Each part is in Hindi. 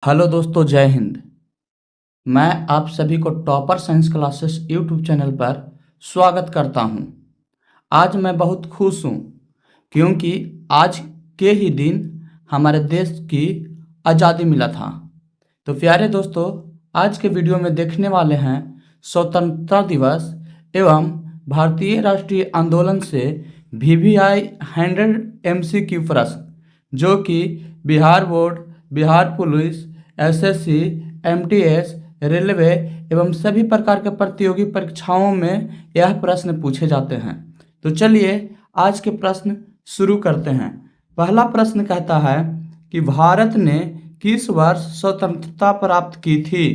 हेलो दोस्तों, जय हिंद। मैं आप सभी को topper science classes YouTube channel पर स्वागत करता हूं। आज मैं बहुत खुश हूं क्योंकि आज के ही दिन हमारे देश की आज़ादी मिला था। तो प्यारे दोस्तों, आज के वीडियो में देखने वाले हैं स्वतंत्रता दिवस एवं भारतीय राष्ट्रीय आंदोलन से VVI 100 MCQ प्रश्न, जो कि Bihar board, Bihar police, SSC, MTS, railway एवं सभी प्रकार के प्रतियोगी परीक्षाओं में यह प्रश्न पूछे जाते हैं। तो चलिए आज के प्रश्न शुरू करते हैं। पहला प्रश्न कहता है कि भारत ने किस वर्ष स्वतंत्रता प्राप्त की थी?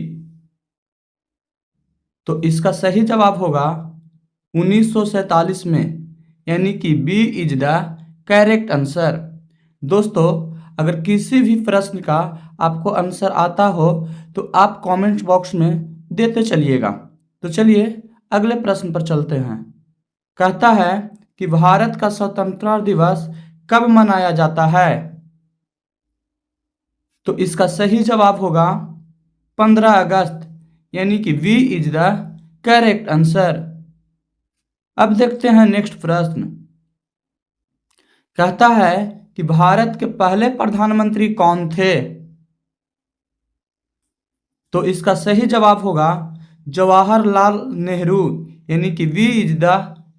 तो इसका सही जवाब होगा 1947 में, यानी कि B is the correct answer. दोस्तों, अगर किसी भी प्रश्न का आपको आंसर आता हो तो आप कमेंट बॉक्स में देते चलिएगा। तो चलिए अगले प्रश्न पर चलते हैं। कहता है कि भारत का स्वतंत्रता दिवस कब मनाया जाता है? तो इसका सही जवाब होगा 15 अगस्त, यानी कि V is the correct answer. अब देखते हैं नेक्स्ट प्रश्न। कहता है कि भारत के पहले प्रधानमंत्री कौन थे? तो इसका सही जवाब होगा जवाहरलाल नेहरू, यानी कि V is the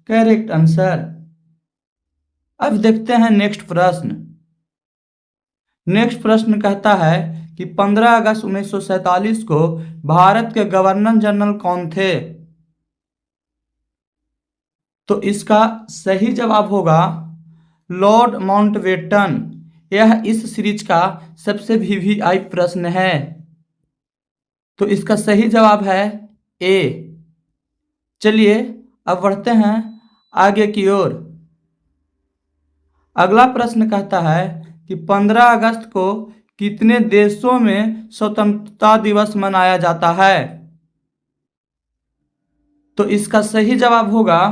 correct answer. अब देखते हैं नेक्स्ट प्रश्न। नेक्स्ट प्रश्न कहता है कि 15 अगस्त 1947 को भारत के गवर्नर जनरल कौन थे? तो इसका सही जवाब होगा लॉर्ड माउंटबेटन। यह इस सीरीज का सबसे VVI प्रश्न है। तो इसका सही जवाब है ए। चलिए अब बढ़ते हैं आगे की ओर। अगला प्रश्न कहता है कि 15 अगस्त को कितने देशों में स्वतंत्रता दिवस मनाया जाता है? तो इसका सही जवाब होगा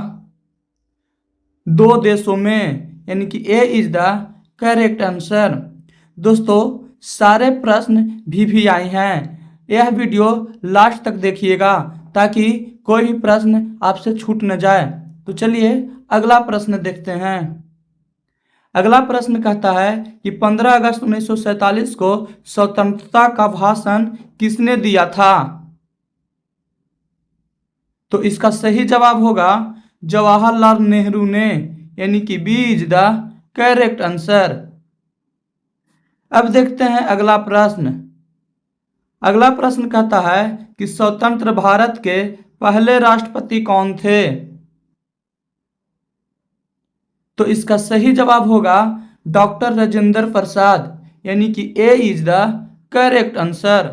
2 देशों में, यानी कि ए इज द करेक्ट आंसर। दोस्तों, सारे प्रश्न VVI हैं। यह वीडियो लास्ट तक देखिएगा ताकि कोई भी प्रश्न आपसे छूट न जाए। तो चलिए अगला प्रश्न देखते हैं। अगला प्रश्न कहता है कि 15 अगस्त 1947 को स्वतंत्रता का भाषण किसने दिया था? तो इसका सही जवाब होगा जवाहरलाल नेहरू ने, यानी कि B is the correct answer. अब देखते हैं अगला प्रश्न। अगला प्रश्न कहता है कि स्वतंत्र भारत के पहले राष्ट्रपति कौन थे? तो इसका सही जवाब होगा डॉक्टर राजेंद्र प्रसाद, यानी कि ए इज द करेक्ट आंसर।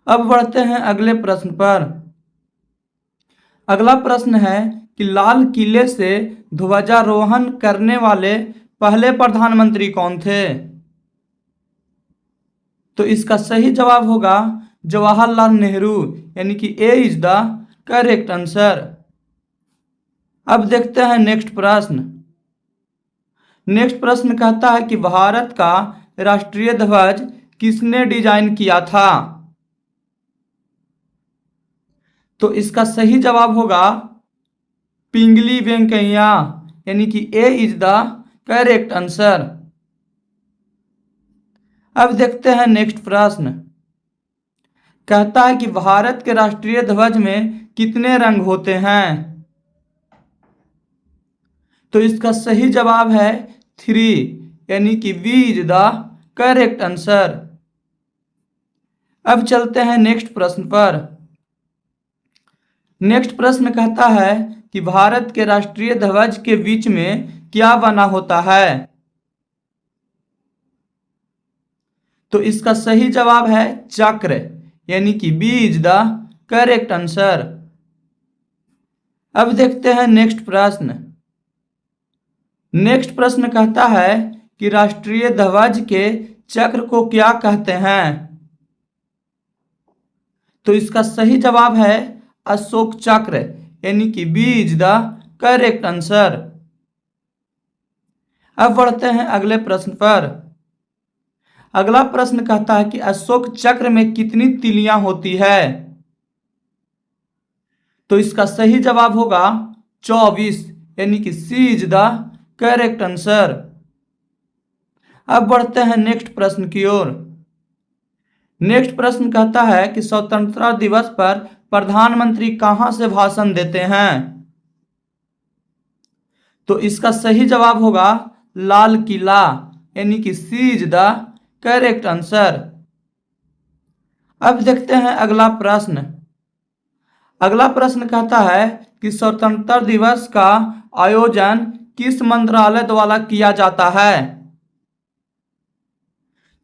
अब बढ़ते हैं अगले प्रश्न पर। अगला प्रश्न है कि लाल किले से ध्वजारोहण करने वाले पहले प्रधानमंत्री कौन थे? तो इसका सही जवाब होगा जवाहरलाल नेहरू, यानी कि ए इज द करेक्ट आंसर। अब देखते हैं नेक्स्ट प्रश्न। नेक्स्ट प्रश्न कहता है कि भारत का राष्ट्रीय ध्वज किसने डिजाइन किया था? तो इसका सही जवाब होगा पिंगली वेंकैया, यानी कि ए इज द करेक्ट आंसर। अब देखते हैं नेक्स्ट प्रश्न। कहता है कि भारत के राष्ट्रीय ध्वज में कितने रंग होते हैं? तो इसका सही जवाब है 3, यानी कि V is the correct answer. अब चलते हैं नेक्स्ट प्रश्न पर। नेक्स्ट प्रश्न कहता है कि भारत के राष्ट्रीय ध्वज के बीच में क्या बना होता है? तो इसका सही जवाब है चक्र, यानी कि B is the correct answer. अब देखते हैं नेक्स्ट प्रश्न। नेक्स्ट प्रश्न कहता है कि राष्ट्रीय ध्वज के चक्र को क्या कहते हैं? तो इसका सही जवाब है अशोक चक्र, यानी कि B is the correct answer. अब बढ़ते हैं अगले प्रश्न पर। अगला प्रश्न कहता है कि अशोक चक्र में कितनी तीलियां होती है? तो इसका सही जवाब होगा 24, यानी कि सी इज द करेक्ट आंसर। अब बढ़ते हैं नेक्स्ट प्रश्न की ओर। नेक्स्ट प्रश्न कहता है कि स्वतंत्रता दिवस पर प्रधानमंत्री कहां से भाषण देते हैं? तो इसका सही जवाब होगा लाल किला, यानी कि सी इज द करेक्ट आंसर। अब देखते हैं अगला प्रश्न। अगला प्रश्न कहता है कि स्वतंत्रता दिवस का आयोजन किस मंत्रालय द्वारा किया जाता है?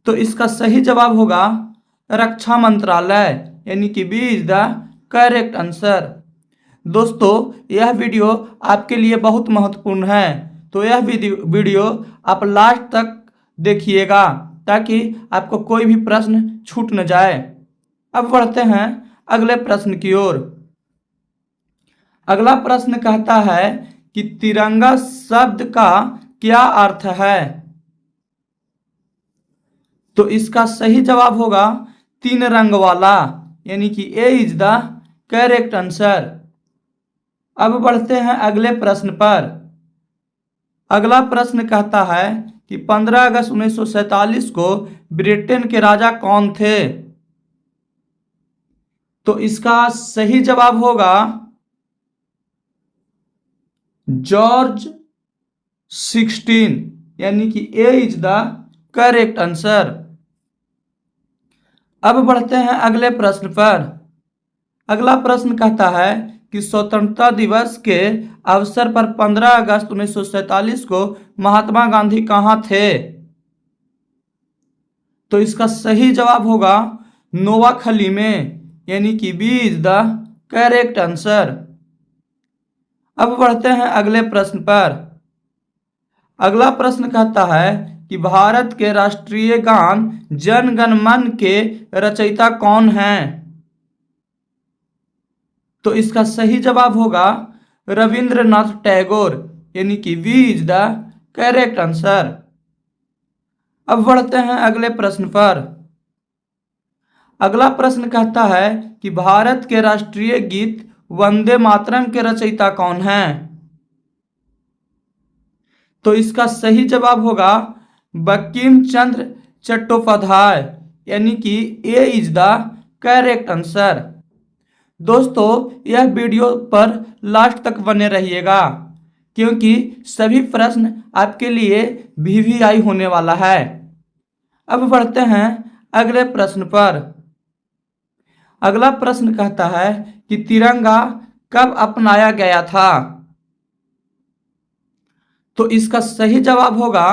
तो इसका सही जवाब होगा रक्षा मंत्रालय, यानी कि B is the correct answer. दोस्तों, यह वीडियो आपके लिए बहुत महत्वपूर्ण है, तो यह वीडियो आप लास्ट तक देखिएगा ताकि आपको कोई भी प्रश्न छूट न जाए। अब बढ़ते हैं अगले प्रश्न की ओर। अगला प्रश्न कहता है कि तिरंगा शब्द का क्या अर्थ है? तो इसका सही जवाब होगा 3 रंग वाला, यानी कि ए इज द करेक्ट आंसर। अब बढ़ते हैं अगले प्रश्न पर। अगला प्रश्न कहता है कि 15 अगस्त 1947 को ब्रिटेन के राजा कौन थे? तो इसका सही जवाब होगा जॉर्ज 16, यानी कि ए इज द करेक्ट आंसर। अब बढ़ते हैं अगले प्रश्न पर। अगला प्रश्न कहता है कि स्वतंत्रता दिवस के अवसर पर 15 अगस्त 1947 को महात्मा गांधी कहाँ थे? तो इसका सही जवाब होगा नोवाखली में, यानी कि B is the correct answer. अब बढ़ते हैं अगले प्रश्न पर। अगला प्रश्न कहता है कि भारत के राष्ट्रीय गान जन गण मन के रचयिता कौन हैं? तो इसका सही जवाब होगा रविंद्रनाथ टैगोर, यानी कि V is the correct answer. अब बढ़ते हैं अगले प्रश्न पर। अगला प्रश्न कहता है कि भारत के राष्ट्रीय गीत वंदे मातरम के रचयिता कौन हैं? तो इसका सही जवाब होगा बंकिम चंद्र चट्टोपाध्याय, यानी कि ए इज द करेक्ट आंसर। दोस्तों, यह वीडियो पर लास्ट तक बने रहिएगा क्योंकि सभी प्रश्न आपके लिए वीवीआई होने वाला है। अब बढ़ते हैं अगले प्रश्न पर। अगला प्रश्न कहता है कि तिरंगा कब अपनाया गया था? तो इसका सही जवाब होगा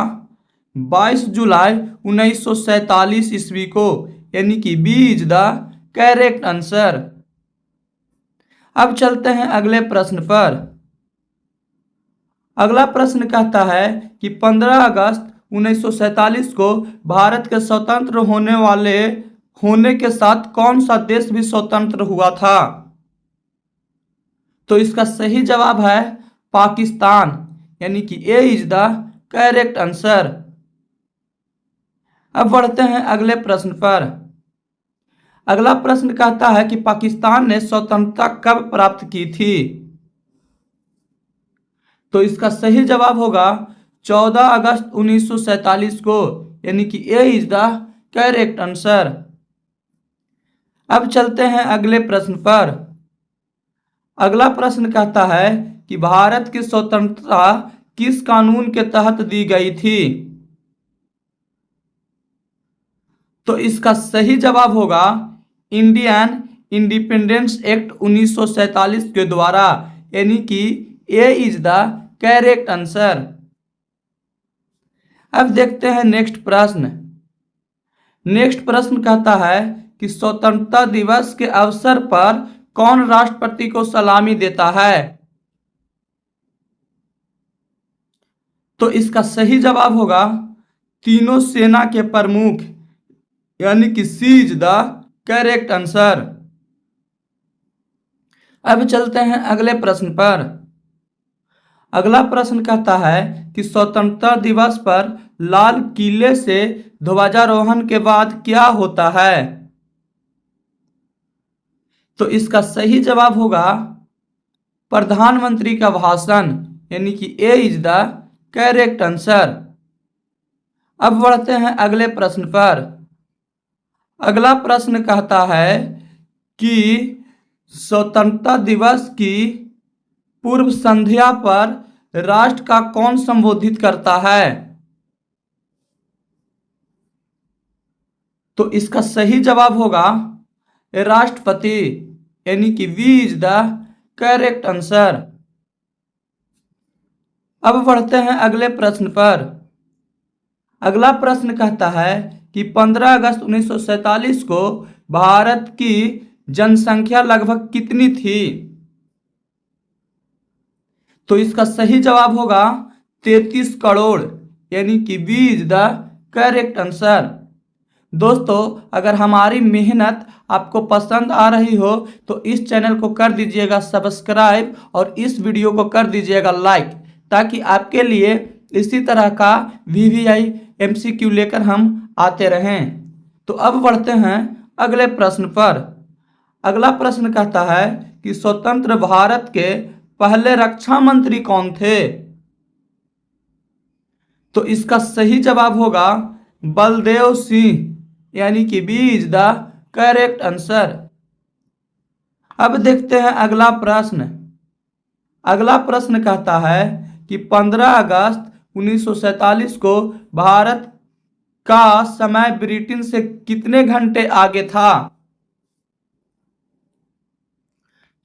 22 जुलाई 1947 ईस्वी को, यानी कि B is the correct answer. अब चलते हैं अगले प्रश्न पर। अगला प्रश्न कहता है कि 15 अगस्त 1947 को भारत के स्वतंत्र होने के साथ कौन सा देश भी स्वतंत्र हुआ था? तो इसका सही जवाब है पाकिस्तान, यानी कि ए इज द करेक्ट आंसर। अब बढ़ते हैं अगले प्रश्न पर। अगला प्रश्न कहता है कि पाकिस्तान ने स्वतंत्रता कब प्राप्त की थी? तो इसका सही जवाब होगा 14 अगस्त 1947 को, यानी कि ए इज द करेक्ट आंसर। अब चलते हैं अगले प्रश्न पर। अगला प्रश्न कहता है कि भारत की स्वतंत्रता किस कानून के तहत दी गई थी? तो इसका सही जवाब होगा इंडियन इंडिपेंडेंस एक्ट 1947 के द्वारा, यानी कि ए इज द करेक्ट आंसर। अब देखते हैं नेक्स्ट प्रश्न। नेक्स्ट प्रश्न कहता है कि स्वतंत्रता दिवस के अवसर पर कौन राष्ट्रपति को सलामी देता है? तो इसका सही जवाब होगा तीनों सेना के प्रमुख, यानी कि सी इज द करेक्ट आंसर। अब चलते हैं अगले प्रश्न पर। अगला प्रश्न कहता है कि स्वतंत्रता दिवस पर लाल किले से ध्वजारोहण के बाद क्या होता है? तो इसका सही जवाब होगा प्रधानमंत्री का भाषण, यानी कि ए इज द करेक्ट आंसर। अब बढ़ते हैं अगले प्रश्न पर। अगला प्रश्न कहता है कि स्वतंत्रता दिवस की पूर्व संध्या पर राष्ट्र का कौन संबोधित करता है? तो इसका सही जवाब होगा राष्ट्रपति, यानी कि V is the correct answer. अब बढ़ते हैं अगले प्रश्न पर। अगला प्रश्न कहता है कि 15 अगस्त 1947 को भारत की जनसंख्या लगभग कितनी थी? तो इसका सही जवाब होगा 33 करोड़, यानी कि B is the correct answer. दोस्तों, अगर हमारी मेहनत आपको पसंद आ रही हो तो इस चैनल को कर दीजिएगा सब्सक्राइब और इस वीडियो को कर दीजिएगा लाइक, ताकि आपके लिए इसी तरह का VVI MCQ लेकर हम आते रहें। तो अब बढ़ते हैं अगले प्रश्न पर। अगला प्रश्न कहता है कि स्वतंत्र भारत के पहले रक्षा मंत्री कौन थे? तो इसका सही जवाब होगा बलदेव सिंह, यानी कि B is the correct answer. अब देखते हैं अगला प्रश्न। अगला प्रश्न कहता है कि 15 अगस्त 1947 को भारत का समय ब्रिटेन से कितने घंटे आगे था?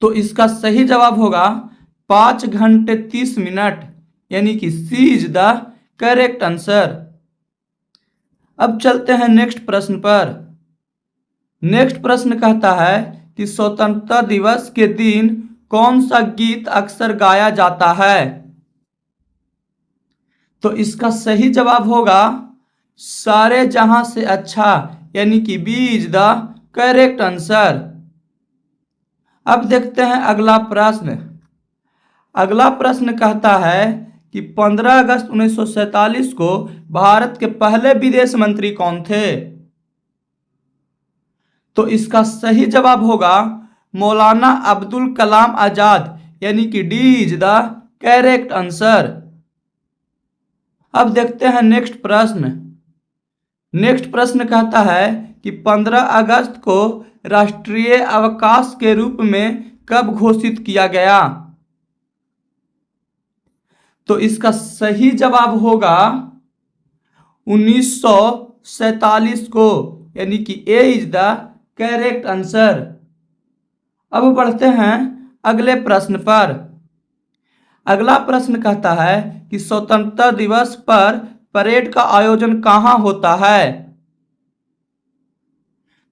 तो इसका सही जवाब होगा 5 घंटे 30 मिनट, यानी कि सी इज द करेक्ट आंसर। अब चलते हैं नेक्स्ट प्रश्न पर। नेक्स्ट प्रश्न कहता है कि स्वतंत्रता दिवस के दिन कौन सा गीत अक्सर गाया जाता है? तो इसका सही जवाब होगा सारे जहां से अच्छा, यानी कि B is the correct answer. अब देखते हैं अगला प्रश्न। अगला प्रश्न कहता है कि 15 अगस्त 1947 को भारत के पहले विदेश मंत्री कौन थे? तो इसका सही जवाब होगा मौलाना अब्दुल कलाम आजाद, यानी कि D is the correct answer. अब देखते हैं नेक्स्ट प्रश्न। नेक्स्ट प्रश्न कहता है कि 15 अगस्त को राष्ट्रीय अवकाश के रूप में कब घोषित किया गया? तो इसका सही जवाब होगा 1947 को, यानी कि ए इज द करेक्ट आंसर। अब बढ़ते हैं अगले प्रश्न पर। अगला प्रश्न कहता है कि स्वतंत्रता दिवस पर परेड का आयोजन कहाँ होता है?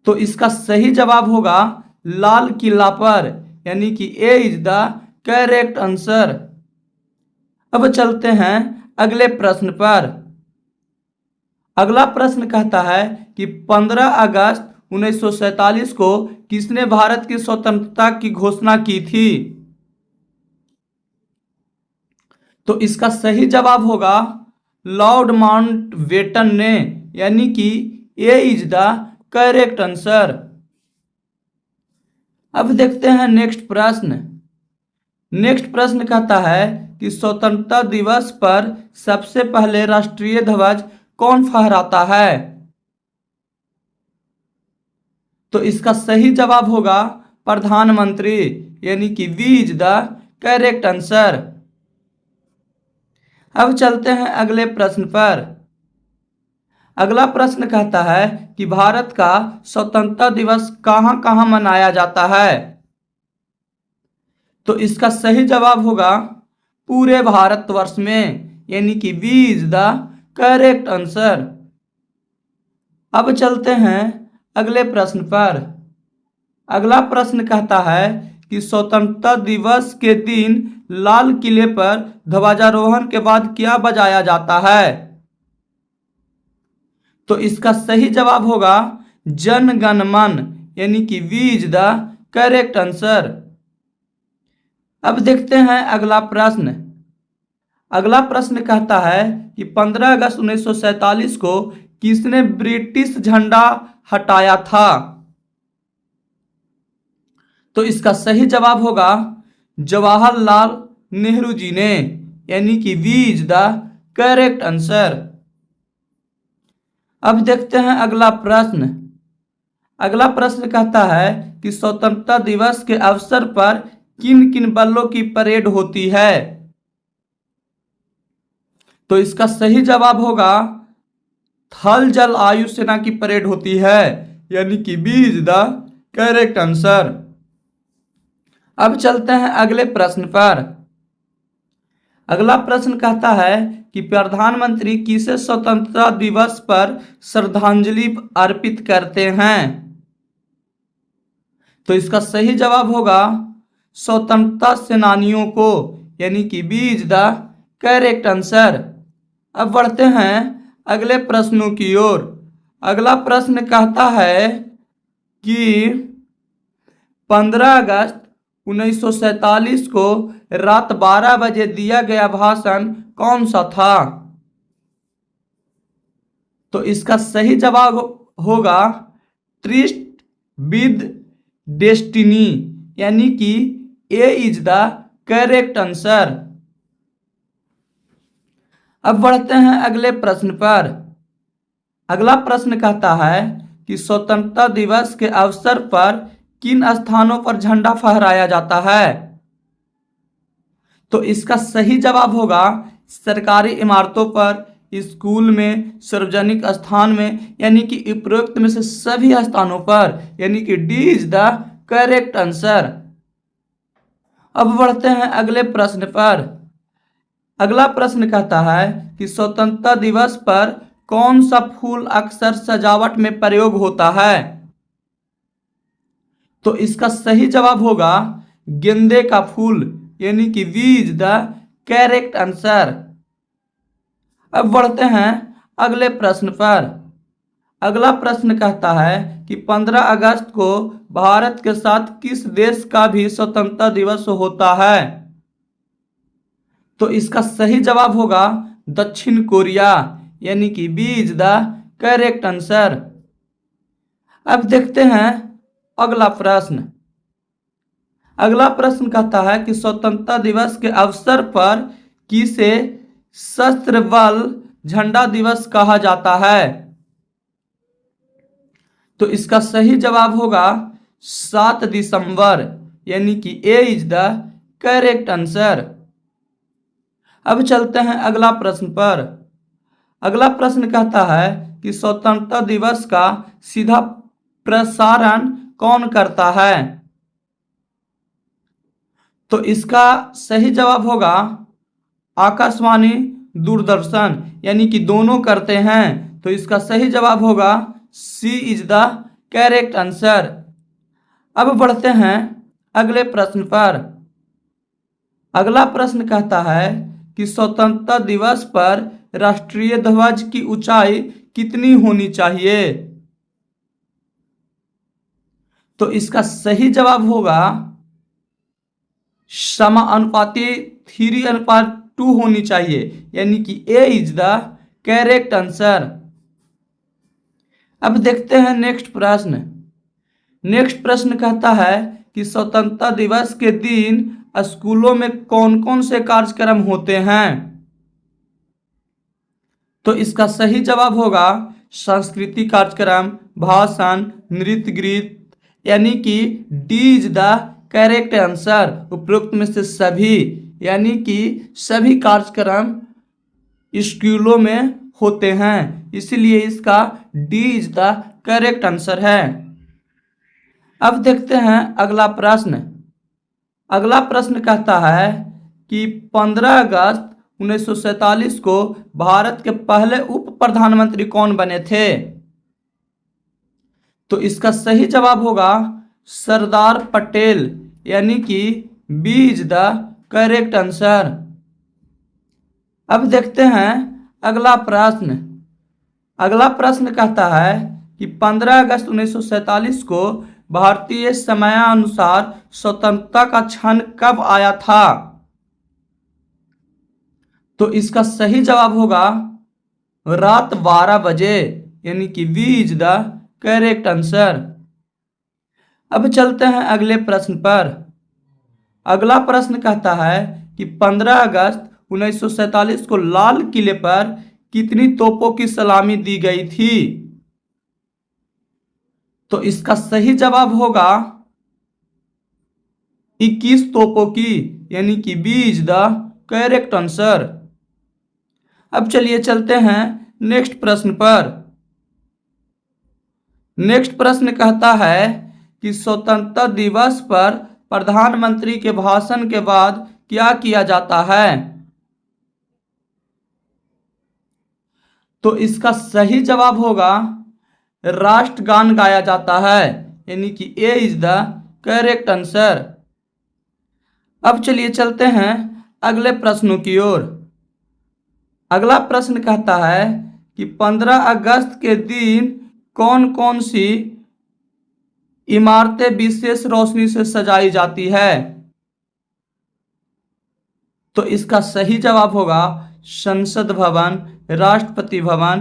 तो इसका सही जवाब होगा लाल किला पर, यानी कि ए इज द करेक्ट आंसर। अब चलते हैं अगले प्रश्न पर। अगला प्रश्न कहता है कि 15 अगस्त 1947 को किसने भारत की स्वतंत्रता की घोषणा की थी? तो इसका सही जवाब होगा लॉर्ड माउंटबेटन ने, यानी कि ए इज द करेक्ट आंसर। अब देखते हैं नेक्स्ट प्रश्न। नेक्स्ट प्रश्न कहता है कि स्वतंत्रता दिवस पर सबसे पहले राष्ट्रीय ध्वज कौन फहराता है? तो इसका सही जवाब होगा प्रधानमंत्री, यानी कि V is the correct answer. अब चलते हैं अगले प्रश्न पर। अगला प्रश्न कहता है कि भारत का स्वतंत्रता दिवस कहां कहां मनाया जाता है? तो इसका सही जवाब होगा पूरे भारतवर्ष में, यानी कि B is the correct answer. अब चलते हैं अगले प्रश्न पर। अगला प्रश्न कहता है कि स्वतंत्रता दिवस के दिन लाल किले पर ध्वजारोहण के बाद क्या बजाया जाता है? तो इसका सही जवाब होगा जन गण मन, यानी कि V is the correct answer. अब देखते हैं अगला प्रश्न। अगला प्रश्न कहता है कि 15 अगस्त 1947 को किसने ब्रिटिश झंडा हटाया था? तो इसका सही जवाब होगा जवाहरलाल नेहरू जी ने, यानी कि B is the correct answer. अब देखते हैं अगला प्रश्न। अगला प्रश्न कहता है कि स्वतंत्रता दिवस के अवसर पर किन किन बलों की परेड होती है? तो इसका सही जवाब होगा थल जल आयु सेना की परेड होती है, यानी कि B is the correct answer. अब चलते हैं अगले प्रश्न पर। अगला प्रश्न कहता है कि प्रधानमंत्री किसे स्वतंत्रता दिवस पर श्रद्धांजलि अर्पित करते हैं? तो इसका सही जवाब होगा स्वतंत्रता सेनानियों को, यानी कि B is the correct answer. अब बढ़ते हैं अगले प्रश्नों की ओर। अगला प्रश्न कहता है कि 15 अगस्त 1947 को रात 12 बजे दिया गया भाषण कौन सा था? तो इसका सही जवाब होगा ट्रिस्ट विद डेस्टिनी, यानी कि ए इज द करेक्ट आंसर। अब बढ़ते हैं अगले प्रश्न पर। अगला प्रश्न कहता है कि स्वतंत्रता दिवस के अवसर पर किन स्थानों पर झंडा फहराया जाता है? तो इसका सही जवाब होगा सरकारी इमारतों पर, स्कूल में, सार्वजनिक स्थान में, यानी कि उपरोक्त में से सभी स्थानों पर, यानी कि D is the correct answer. अब बढ़ते हैं अगले प्रश्न पर। अगला प्रश्न कहता है कि स्वतंत्रता दिवस पर कौन सा फूल अक्सर सजावट में प्रयोग होता है? तो इसका सही जवाब होगा गेंदे का फूल, यानी कि V is the correct answer. अब बढ़ते हैं अगले प्रश्न पर। अगला प्रश्न कहता है कि 15 अगस्त को भारत के साथ किस देश का भी स्वतंत्रता दिवस होता है? तो इसका सही जवाब होगा दक्षिण कोरिया, यानी कि B is the correct answer. अब देखते हैं अगला प्रश्न। अगला प्रश्न कहता है कि स्वतंत्रता दिवस के अवसर पर किसे सशस्त्र बल झंडा दिवस कहा जाता है? तो इसका सही जवाब होगा 7 दिसंबर, यानी कि ए इज द करेक्ट आंसर। अब चलते हैं अगला प्रश्न पर। अगला प्रश्न कहता है कि स्वतंत्रता दिवस का सीधा प्रसारण कौन करता है? तो इसका सही जवाब होगा आकाशवाणी, दूरदर्शन, यानी कि दोनों करते हैं। तो इसका सही जवाब होगा सी इज द करेक्ट आंसर। अब बढ़ते हैं अगले प्रश्न पर। अगला प्रश्न कहता है कि स्वतंत्रता दिवस पर राष्ट्रीय ध्वज की ऊंचाई कितनी होनी चाहिए? तो इसका सही जवाब होगा समानुपाती 3:2 होनी चाहिए, यानी कि ए इज द करेक्ट आंसर। अब देखते हैं नेक्स्ट प्रश्न। नेक्स्ट प्रश्न कहता है कि स्वतंत्रता दिवस के दिन स्कूलों में कौन कौन से कार्यक्रम होते हैं? तो इसका सही जवाब होगा सांस्कृतिक कार्यक्रम, भाषण, नृत्य गीत, यानी कि D is the correct answer. उपरोक्त में से सभी, यानी कि सभी कार्यक्रम स्कूलों में होते हैं, इसलिए इसका D is the correct answer है। अब देखते हैं अगला प्रश्न। अगला प्रश्न कहता है कि 15 अगस्त 1947 को भारत के पहले उप प्रधानमंत्री कौन बने थे? तो इसका सही जवाब होगा सरदार पटेल, यानी कि B is the correct answer. अब देखते हैं अगला प्रश्न। अगला प्रश्न कहता है कि 15 अगस्त 1947 को भारतीय समयानुसार स्वतंत्रता का क्षण कब आया था? तो इसका सही जवाब होगा रात 12 बजे, यानी कि B is the correct answer. अब चलते हैं अगले प्रश्न पर। अगला प्रश्न कहता है कि 15 अगस्त 1947 को लाल किले पर कितनी तोपों की सलामी दी गई थी? तो इसका सही जवाब होगा 21 तोपों की, यानी कि B is the correct answer. अब चलिए चलते हैं नेक्स्ट प्रश्न पर। नेक्स्ट प्रश्न कहता है कि स्वतंत्रता दिवस पर प्रधानमंत्री के भाषण के बाद क्या किया जाता है? तो इसका सही जवाब होगा राष्ट्रगान गाया जाता है, यानी कि ए इज द करेक्ट आंसर। अब चलिए चलते हैं अगले प्रश्नों की ओर। अगला प्रश्न कहता है कि 15 अगस्त के दिन कौन कौन सी इमारतें विशेष रोशनी से सजाई जाती है? तो इसका सही जवाब होगा संसद भवन, राष्ट्रपति भवन,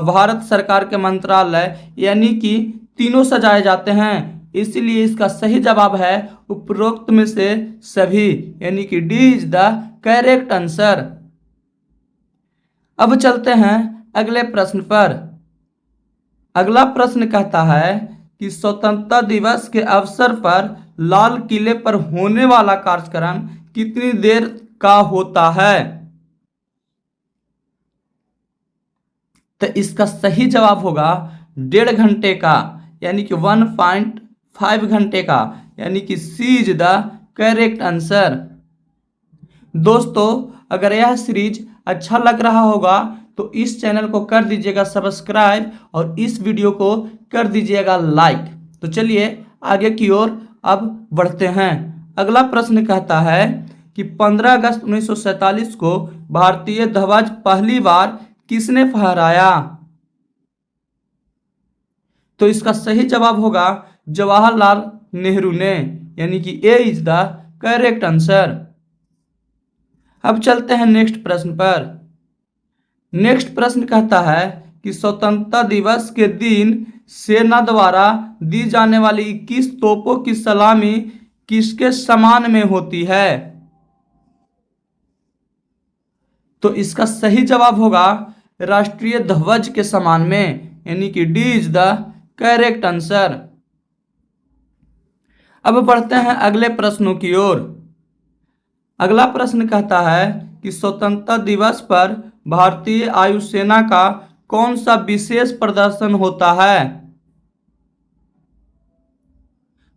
भारत सरकार के मंत्रालय, यानी कि तीनों सजाए जाते हैं। इसीलिए इसका सही जवाब है उपरोक्त में से सभी, यानी कि D is the correct answer. अब चलते हैं अगले प्रश्न पर। अगला प्रश्न कहता है कि स्वतंत्रता दिवस के अवसर पर लाल किले पर होने वाला कार्यक्रम कितनी देर का होता है? तो इसका सही जवाब होगा 1.5 घंटे का, यानी कि 1.5 घंटे का, यानी कि सी इज द करेक्ट आंसर। दोस्तों, अगर यह सीरीज अच्छा लग रहा होगा तो इस चैनल को कर दीजिएगा सब्सक्राइब और इस वीडियो को कर दीजिएगा लाइक। तो चलिए आगे की ओर अब बढ़ते हैं। अगला प्रश्न कहता है कि 15 अगस्त 1947 को भारतीय ध्वज पहली बार किसने फहराया? तो इसका सही जवाब होगा जवाहरलाल नेहरू ने, यानी कि ए इज द करेक्ट आंसर। अब चलते हैं नेक्स्ट प्रश्न पर। नेक्स्ट प्रश्न कहता है कि स्वतंत्रता दिवस के दिन सेना द्वारा दी जाने वाली 21 तोपों की सलामी किसके सम्मान में होती है? तो इसका सही जवाब होगा राष्ट्रीय ध्वज के सम्मान में, यानी कि D is the correct answer. अब बढ़ते हैं अगले प्रश्नों की ओर। अगला प्रश्न कहता है कि स्वतंत्रता दिवस पर भारतीय वायुसेना का कौन सा विशेष प्रदर्शन होता है?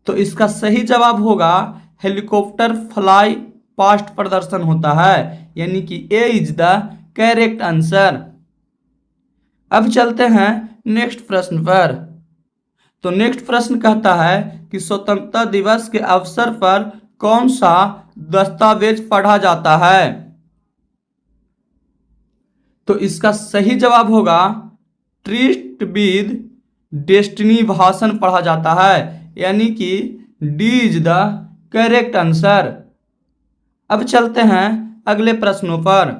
तो इसका सही जवाब होगा हेलीकॉप्टर फ्लाई पास्ट प्रदर्शन होता है, यानी कि ए इज द करेक्ट आंसर। अब चलते हैं नेक्स्ट प्रश्न पर। तो नेक्स्ट प्रश्न कहता है कि स्वतंत्रता दिवस के अवसर पर कौन सा दस्तावेज पढ़ा जाता है? तो इसका सही जवाब होगा ट्रीट विद डेस्टिनी भाषण पढ़ा जाता है, यानी कि D is the correct answer. अब चलते हैं अगले प्रश्नों पर।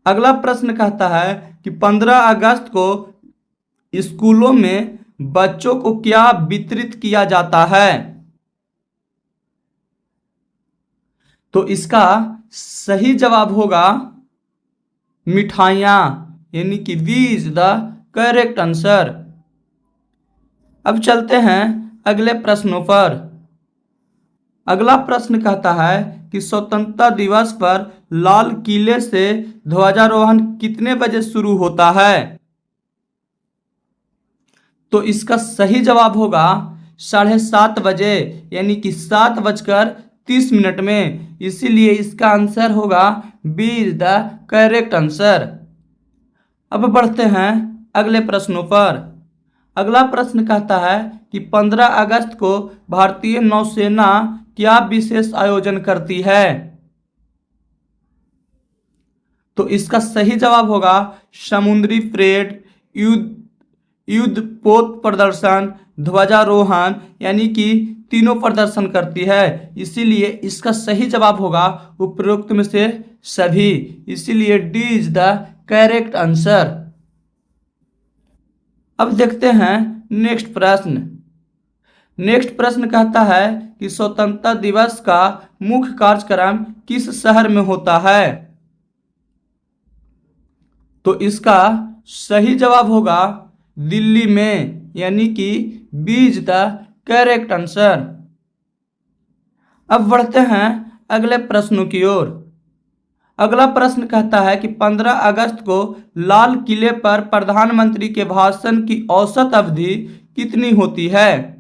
अगला प्रश्न कहता है कि 15 अगस्त को स्कूलों में बच्चों को क्या वितरित किया जाता है? तो इसका सही जवाब होगा मिठाइयाँ, यानी कि B is the correct answer. अब चलते हैं अगले प्रश्नों पर। अगला प्रश्न कहता है कि स्वतंत्रता दिवस पर लाल किले से ध्वजारोहण कितने बजे शुरू होता है? तो इसका सही जवाब होगा 7:30 बजे, यानी कि 7:30 में। इसीलिए इसका आंसर होगा B is the correct answer. अब बढ़ते हैं अगले प्रश्नों पर। अगला प्रश्न कहता है कि 15 अगस्त को भारतीय नौसेना क्या विशेष आयोजन करती है? तो इसका सही जवाब होगा समुद्री परेड, युद्धपोत प्रदर्शन, ध्वजारोहण, यानी कि तीनों प्रदर्शन करती है, इसीलिए इसका सही जवाब होगा उपरोक्त में से सभी, इसीलिए D is the correct answer. अब देखते हैं नेक्स्ट प्रश्न। नेक्स्ट प्रश्न कहता है कि स्वतंत्रता दिवस का मुख्य कार्यक्रम किस शहर में होता है? तो इसका सही जवाब होगा दिल्ली में, यानी कि B is the correct answer. अब बढ़ते हैं अगले प्रश्नों की ओर। अगला प्रश्न कहता है कि 15 अगस्त को लाल किले पर प्रधानमंत्री के भाषण की औसत अवधि कितनी होती है?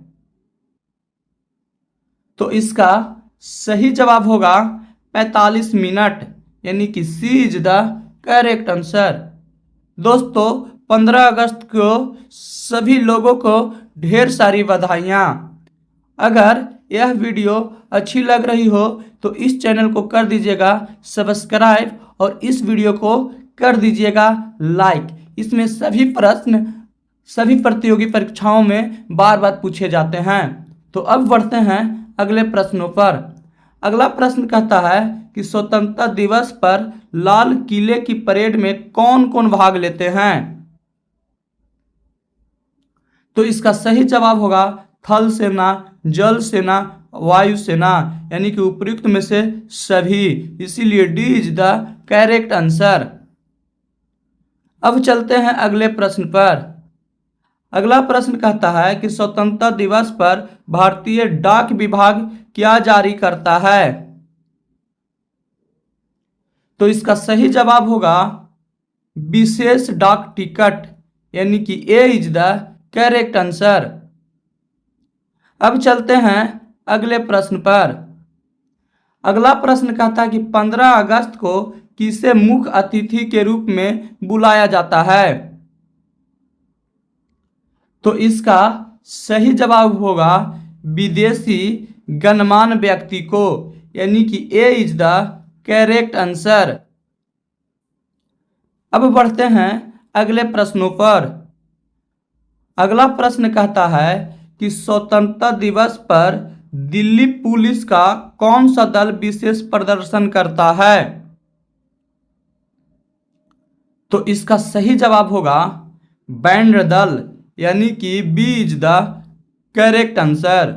तो इसका सही जवाब होगा 45 मिनट, यानी कि सी इज द करेक्ट आंसर। दोस्तों 15 अगस्त को सभी लोगों को ढेर सारी बधाइयाँ। अगर यह वीडियो अच्छी लग रही हो तो इस चैनल को कर दीजिएगा सब्सक्राइब और इस वीडियो को कर दीजिएगा लाइक। इसमें सभी प्रश्न सभी प्रतियोगी परीक्षाओं में बार बार पूछे जाते हैं। तो अब बढ़ते हैं अगले प्रश्नों पर। अगला प्रश्न कहता है कि स्वतंत्रता दिवस पर लाल किले की परेड में कौन कौन भाग लेते हैं? तो इसका सही जवाब होगा थल सेना, जल सेना, वायुसेना, यानी कि उपयुक्त में से सभी, इसीलिए D is the correct answer. अब चलते हैं अगले प्रश्न पर। अगला प्रश्न कहता है कि स्वतंत्रता दिवस पर भारतीय डाक विभाग क्या जारी करता है? तो इसका सही जवाब होगा विशेष डाक टिकट, यानी कि ए इज द करेक्ट आंसर। अब चलते हैं अगले प्रश्न पर। अगला प्रश्न कहता है कि 15 अगस्त को किसे मुख्य अतिथि के रूप में बुलाया जाता है? तो इसका सही जवाब होगा विदेशी गणमान्य व्यक्ति को, यानी कि ए इज द करेक्ट आंसर। अब बढ़ते हैं अगले प्रश्नों पर। अगला प्रश्न कहता है कि स्वतंत्रता दिवस पर दिल्ली पुलिस का कौन सा दल विशेष प्रदर्शन करता है? तो इसका सही जवाब होगा बैंड दल, यानी कि B is the correct answer.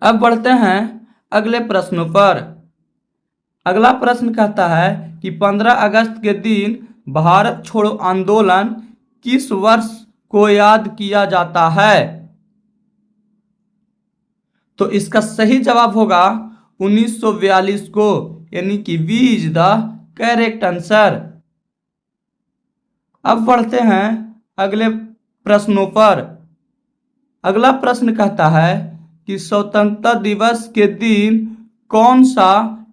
अब बढ़ते हैं अगले प्रश्नों पर। अगला प्रश्न कहता है कि 15 अगस्त के दिन भारत छोड़ो आंदोलन किस वर्ष को याद किया जाता है? तो इसका सही जवाब होगा 1942 को, यानी कि B is the correct answer. अब बढ़ते हैं अगले प्रश्नों पर। अगला प्रश्न कहता है कि स्वतंत्रता दिवस के दिन कौन सा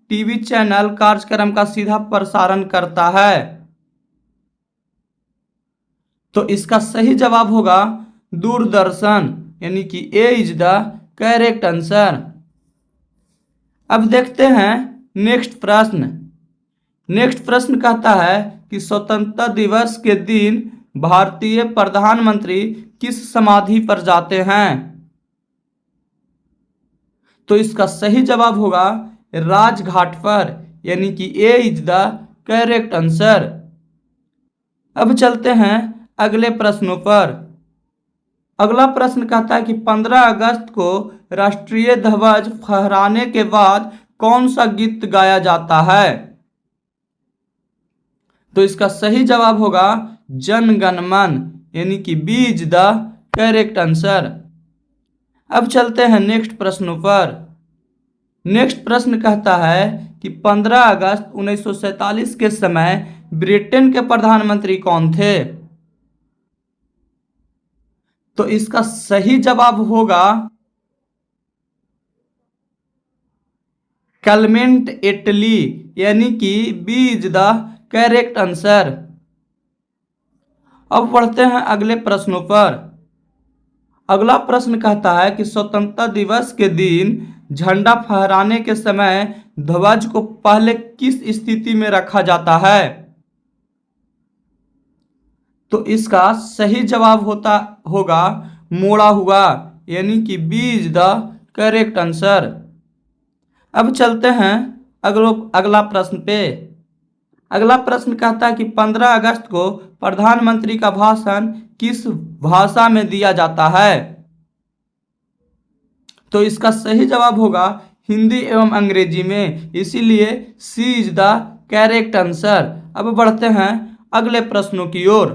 टीवी चैनल कार्यक्रम का सीधा प्रसारण करता है? तो इसका सही जवाब होगा दूरदर्शन, यानी कि ए इज द करेक्ट आंसर। अब देखते हैं नेक्स्ट प्रश्न। नेक्स्ट प्रश्न कहता है कि स्वतंत्रता दिवस के दिन भारतीय प्रधानमंत्री किस समाधि पर जाते हैं? तो इसका सही जवाब होगा राजघाट पर, यानी कि ए इज द करेक्ट आंसर। अब चलते हैं अगले प्रश्नों पर। अगला प्रश्न कहता है कि 15 अगस्त को राष्ट्रीय ध्वज फहराने के बाद कौन सा गीत गाया जाता है? तो इसका सही जवाब होगा जन गण मन, यानी कि B is the correct answer. अब चलते हैं नेक्स्ट प्रश्नों पर। नेक्स्ट प्रश्न कहता है कि 15 अगस्त 1947 के समय ब्रिटेन के प्रधानमंत्री कौन थे? तो इसका सही जवाब होगा क्लेमेंट एटली, यानी कि B is the correct answer. अब बढ़ते हैं अगले प्रश्नों पर। अगला प्रश्न कहता है कि स्वतंत्रता दिवस के दिन झंडा फहराने के समय ध्वज को पहले किस स्थिति में रखा जाता है? तो इसका सही जवाब होगा मोड़ा हुआ, यानी कि B is the correct answer. अब चलते हैं अगला प्रश्न पे। अगला प्रश्न कहता है कि 15 अगस्त को प्रधानमंत्री का भाषण किस भाषा में दिया जाता है? तो इसका सही जवाब होगा हिंदी एवं अंग्रेजी में, इसीलिए सी इज द करेक्ट आंसर। अब बढ़ते हैं अगले प्रश्नों की ओर।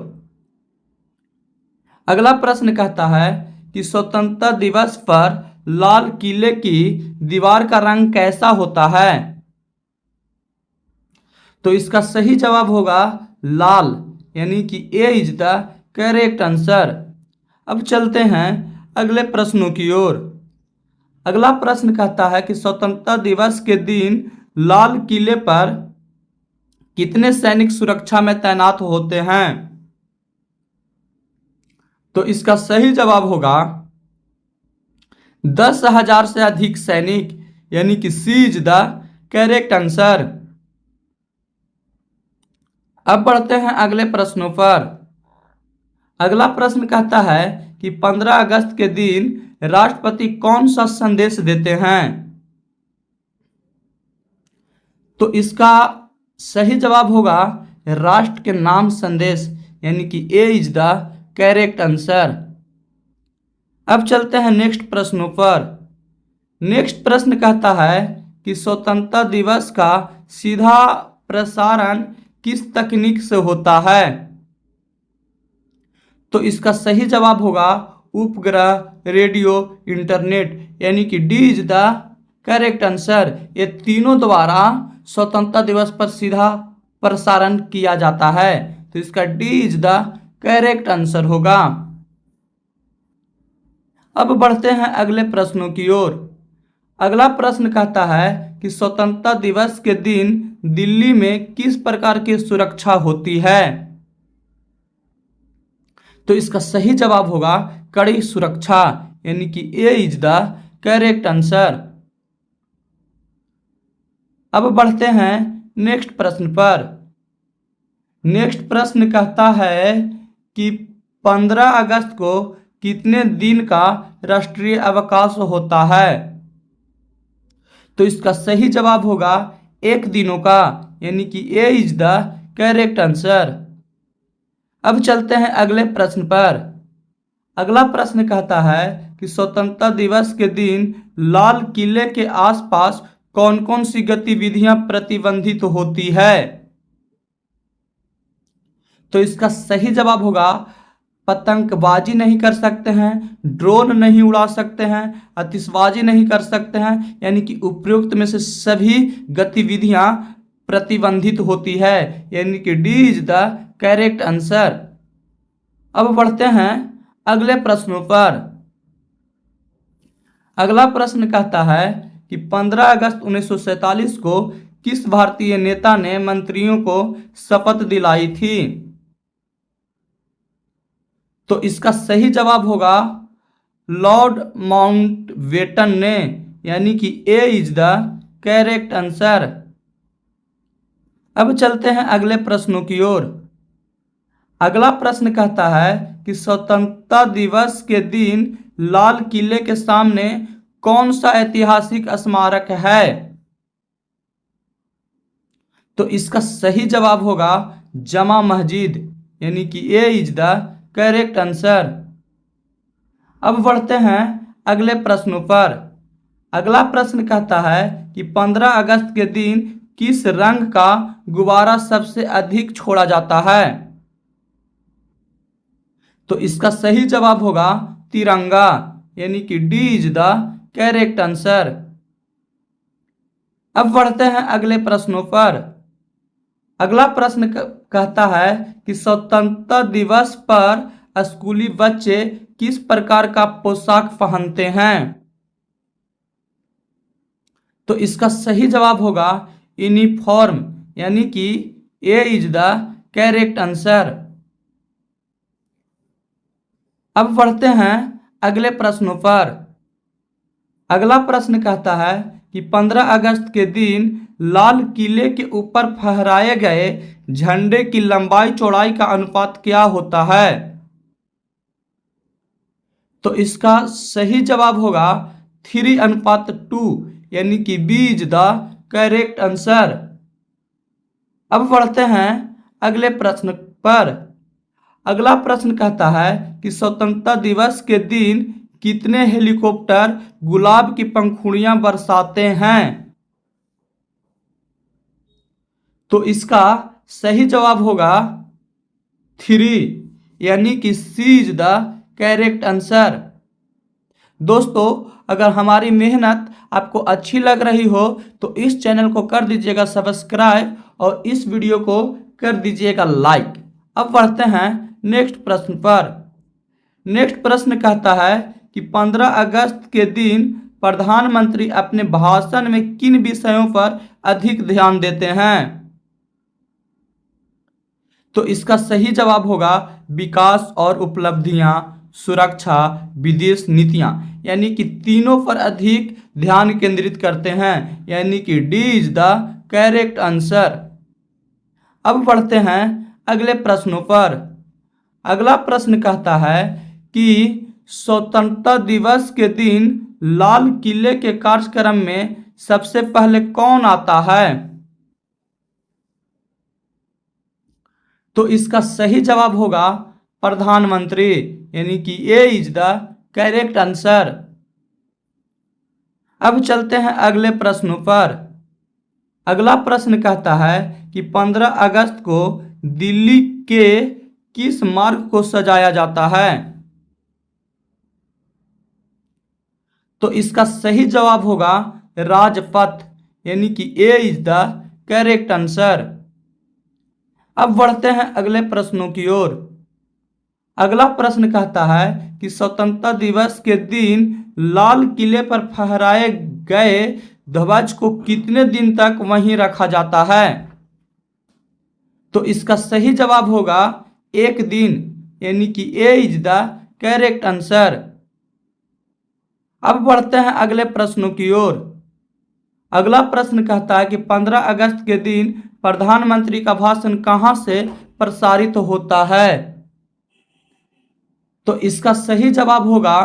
अगला प्रश्न कहता है कि स्वतंत्रता दिवस पर लाल किले की दीवार का रंग कैसा होता है? तो इसका सही जवाब होगा लाल, यानी कि ए इज द करेक्ट आंसर। अब चलते हैं अगले प्रश्नों की ओर। अगला प्रश्न कहता है कि स्वतंत्रता दिवस के दिन लाल किले पर कितने सैनिक सुरक्षा में तैनात होते हैं? तो इसका सही जवाब होगा 10,000 से अधिक सैनिक, यानी कि सी इज द करेक्ट आंसर। अब बढ़ते हैं अगले प्रश्नों पर। अगला प्रश्न कहता है कि 15 अगस्त के दिन राष्ट्रपति कौन सा संदेश देते हैं? तो इसका सही जवाब होगा राष्ट्र के नाम संदेश, यानी कि ए इज द करेक्ट आंसर। अब चलते हैं नेक्स्ट प्रश्नों पर। नेक्स्ट प्रश्न कहता है कि स्वतंत्रता दिवस का सीधा प्रसारण किस तकनीक से होता है? तो इसका सही जवाब होगा उपग्रह, रेडियो, इंटरनेट, यानी कि D is the correct answer. ये तीनों द्वारा स्वतंत्रता दिवस पर सीधा प्रसारण किया जाता है, तो इसका D is the correct answer होगा। अब बढ़ते हैं अगले प्रश्नों की ओर। अगला प्रश्न कहता है कि स्वतंत्रता दिवस के दिन दिल्ली में किस प्रकार की सुरक्षा होती है? तो इसका सही जवाब होगा कड़ी सुरक्षा, यानी कि ए इज द करेक्ट आंसर। अब बढ़ते हैं नेक्स्ट प्रश्न पर। नेक्स्ट प्रश्न कहता है कि 15 अगस्त को कितने दिन का राष्ट्रीय अवकाश होता है? तो इसका सही जवाब होगा 1 दिनों का, यानी कि ए इज द करेक्ट आंसर। अब चलते हैं अगले प्रश्न पर। अगला प्रश्न कहता है कि स्वतंत्रता दिवस के दिन लाल किले के आसपास कौन कौन सी गतिविधियां प्रतिबंधित होती है? तो इसका सही जवाब होगा पतंगबाजी नहीं कर सकते हैं, ड्रोन नहीं उड़ा सकते हैं, आतिशबाजी नहीं कर सकते हैं, यानी कि उपयुक्त में से सभी गतिविधियां प्रतिबंधित होती है, यानी कि D is the correct answer. अब बढ़ते हैं अगले प्रश्नों पर। अगला प्रश्न कहता है कि 15 अगस्त 1947 को किस भारतीय नेता ने मंत्रियों को शपथ दिलाई थी? तो इसका सही जवाब होगा लॉर्ड माउंटबेटन ने, यानी कि ए इज द करेक्ट आंसर। अब चलते हैं अगले प्रश्नों की ओर। अगला प्रश्न कहता है कि स्वतंत्रता दिवस के दिन लाल किले के सामने कौन सा ऐतिहासिक स्मारक है? तो इसका सही जवाब होगा जमा मस्जिद, यानी कि ए इज द करेक्ट आंसर। अब बढ़ते हैं अगले प्रश्नों पर। अगला प्रश्न कहता है कि 15 अगस्त के दिन किस रंग का गुब्बारा सबसे अधिक छोड़ा जाता है? तो इसका सही जवाब होगा तिरंगा, यानी कि D is the correct answer. अब बढ़ते हैं अगले प्रश्नों पर। अगला प्रश्न कहता है कि स्वतंत्रता दिवस पर स्कूली बच्चे किस प्रकार का पोशाक पहनते हैं? तो इसका सही जवाब होगा यूनिफॉर्म, यानी कि ए इज द करेक्ट आंसर। अब बढ़ते हैं अगले प्रश्नों पर। अगला प्रश्न कहता है कि 15 अगस्त के दिन लाल किले के ऊपर फहराए गए झंडे की लंबाई चौड़ाई का अनुपात क्या होता है? तो इसका सही जवाब होगा 3:2 यानी कि B is the correct answer. अब बढ़ते हैं अगले प्रश्न पर। अगला प्रश्न कहता है कि स्वतंत्रता दिवस के दिन कितने हेलीकॉप्टर गुलाब की पंखुड़ियां बरसाते हैं। तो इसका सही जवाब होगा 3 यानी कि सी इज द करेक्ट आंसर। दोस्तों, अगर हमारी मेहनत आपको अच्छी लग रही हो तो इस चैनल को कर दीजिएगा सब्सक्राइब और इस वीडियो को कर दीजिएगा लाइक। अब बढ़ते हैं नेक्स्ट प्रश्न पर। नेक्स्ट प्रश्न कहता है कि 15 अगस्त के दिन प्रधानमंत्री अपने भाषण में किन विषयों पर अधिक ध्यान देते हैं। तो इसका सही जवाब होगा विकास और उपलब्धियां, सुरक्षा, विदेश नीतियां, यानी कि तीनों पर अधिक ध्यान केंद्रित करते हैं, यानी कि D is the correct answer. अब बढ़ते हैं अगले प्रश्नों पर। अगला प्रश्न कहता है कि स्वतंत्रता दिवस के दिन लाल किले के कार्यक्रम में सबसे पहले कौन आता है। तो इसका सही जवाब होगा प्रधानमंत्री, यानी कि ए इज द करेक्ट आंसर। अब चलते हैं अगले प्रश्नों पर। अगला प्रश्न कहता है कि 15 अगस्त को दिल्ली के किस मार्ग को सजाया जाता है। तो इसका सही जवाब होगा राजपथ, यानी कि ए इज द करेक्ट आंसर। अब बढ़ते हैं अगले प्रश्नों की ओर। अगला प्रश्न कहता है कि स्वतंत्रता दिवस के दिन लाल किले पर फहराए गए ध्वज को कितने दिन तक वहीं रखा जाता है। तो इसका सही जवाब होगा 1 दिन, यानी कि ए इज द करेक्ट आंसर। अब बढ़ते हैं अगले प्रश्नों की ओर। अगला प्रश्न कहता है कि 15 अगस्त के दिन प्रधानमंत्री का भाषण कहां से प्रसारित होता है। तो इसका सही जवाब होगा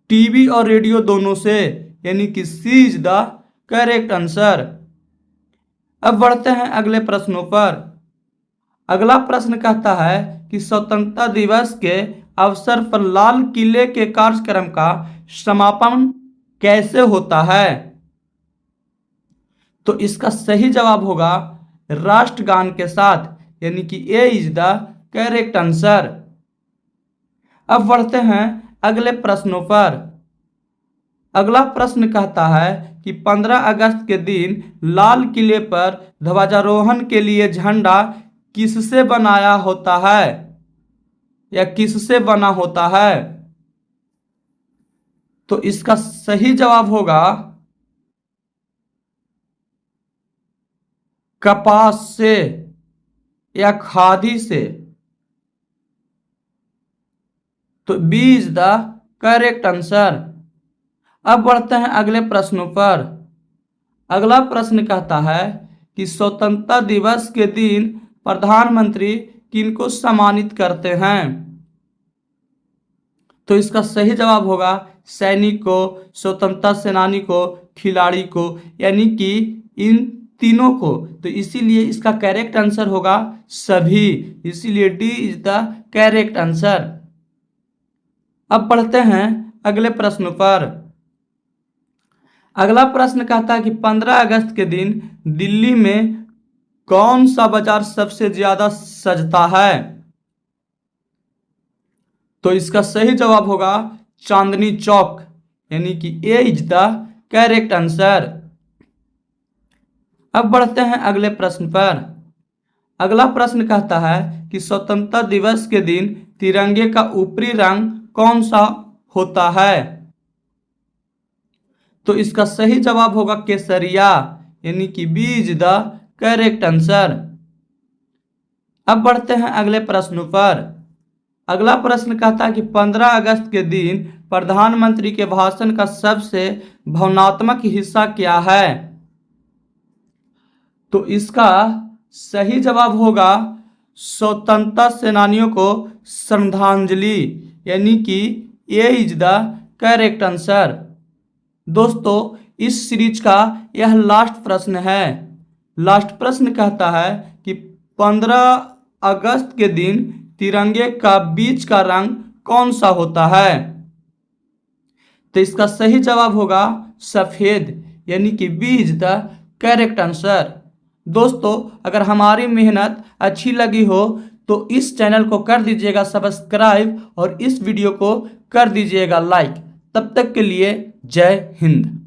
टीवी और रेडियो दोनों से, यानी कि सी इज द करेक्ट आंसर। अब बढ़ते हैं अगले प्रश्नों पर। अगला प्रश्न कहता है कि स्वतंत्रता दिवस के अवसर पर लाल किले के कार्यक्रम का समापन कैसे होता है। तो इसका सही जवाब होगा राष्ट्रगान के साथ, यानी कि ए इज द करेक्ट आंसर। अब बढ़ते हैं अगले प्रश्नों पर। अगला प्रश्न कहता है कि 15 अगस्त के दिन लाल किले पर ध्वजारोहण के लिए झंडा किससे बनाया होता है या किससे बना होता है। तो इसका सही जवाब होगा कपास से या खादी से। तो B is the correct answer. अब बढ़ते हैं अगले प्रश्नों पर। अगला प्रश्न कहता है कि स्वतंत्रता दिवस के दिन प्रधानमंत्री किनको सम्मानित करते हैं। तो इसका सही जवाब होगा सैनिक को, स्वतंत्रता सेनानी को, खिलाड़ी को, यानी कि इन तीनों को। तो इसीलिए इसका करेक्ट आंसर होगा सभी, इसीलिए D is the correct answer. अब पढ़ते हैं अगले प्रश्न पर। अगला प्रश्न कहता है कि 15 अगस्त के दिन दिल्ली में कौन सा बाजार सबसे ज्यादा सजता है। तो इसका सही जवाब होगा चांदनी चौक, यानी कि ए इज द करेक्ट आंसर। अब बढ़ते हैं अगले प्रश्न पर। अगला प्रश्न कहता है कि स्वतंत्रता दिवस के दिन तिरंगे का ऊपरी रंग कौन सा होता है। तो इसका सही जवाब होगा केसरिया, यानी कि B is the correct answer. अब बढ़ते हैं अगले प्रश्न पर। अगला प्रश्न कहता है कि 15 अगस्त के दिन प्रधानमंत्री के भाषण का सबसे भावनात्मक हिस्सा क्या है। तो इसका सही जवाब होगा स्वतंत्रता सेनानियों को श्रद्धांजलि, यानी कि ये इज द करेक्ट आंसर। दोस्तों इस सीरीज का यह लास्ट प्रश्न है। लास्ट प्रश्न कहता है कि 15 अगस्त के दिन तिरंगे का बीच का रंग कौन सा होता है? तो इसका सही जवाब होगा सफेद, यानी कि B is the correct answer. दोस्तों अगर हमारी मेहनत अच्छी लगी हो तो इस चैनल को कर दीजिएगा सब्सक्राइब और इस वीडियो को कर दीजिएगा लाइक। तब तक के लिए जय हिंद।